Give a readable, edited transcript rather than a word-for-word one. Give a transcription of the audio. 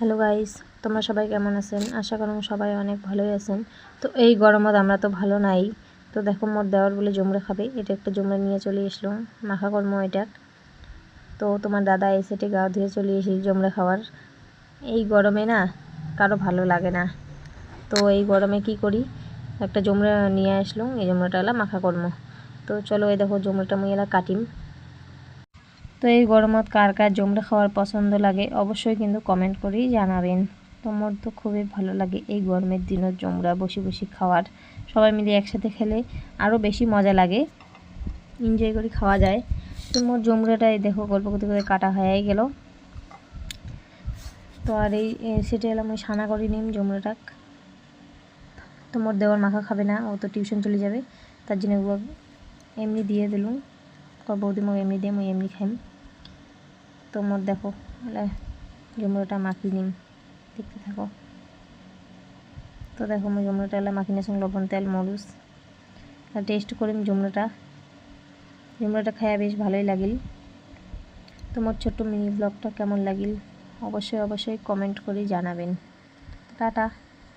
Hello guys, তোমরা সবাই কেমন আছেন? আশা করি সবাই অনেক ভালোই আছেন। তো এই গরমত আমরা তো ভালো নাই। তো দেখো মোর দেওয়ার বলে জমড়া খাবে, এটা একটা জমড়া নিয়ে চলে এসলো, মাখা কর্ম এটা। তো তোমার দাদা এই সেটে গাও ধুয়ে চলে এসে জমড়া খাওয়ার। এই গরমে না কারো ভালো লাগে না। তো এই গরমে কি করি, একটা জমড়া নিয়ে আসলো, এই জমড়াটা এলা মাখা কর্ম। তো চলো এই দেখো জমড়াটা মুই এলা কাটিম। তো এই গরমত কার কার জমড়া খাওয়ার পছন্দ লাগে অবশ্যই কিন্তু কমেন্ট করেই জানাবেন। তোমার তো খুবই ভালো লাগে এই গরমের দিনত জমড়া বসে বসে খাওয়ার, সবাই মিলে একসাথে খেলে আরও বেশি মজা লাগে, এনজয় করে খাওয়া যায়। তো মোর জমড়াটাই দেখো গল্প করতে করতে কাটা হয়ে গেল। তো আর এই সেটা এলাম ওই সানা করে নিম জমড়াটাক। তো মোর দেওয়ার মাখা খাবে না, ও তো টিউশন চলে যাবে, তার জন্য এমনি দিয়ে দিলুম। বৌদি মোক এমনি দিয়ে মুই এমনি খাইম। তো মোর দেখো জমড়াটা মাখি নিম, দেখতে থাকো। তো দেখো মুই জমড়াটা এলা মাখি নিয়েছি, লবণ তেল মরিচ আর টেস্ট করিম জমড়াটা খাইয়া বেশ ভালোই লাগিল। তো মোর ছোট্ট মিনি ব্লগটা কেমন লাগিল অবশ্যই কমেন্ট করে জানাবেন। টাটা।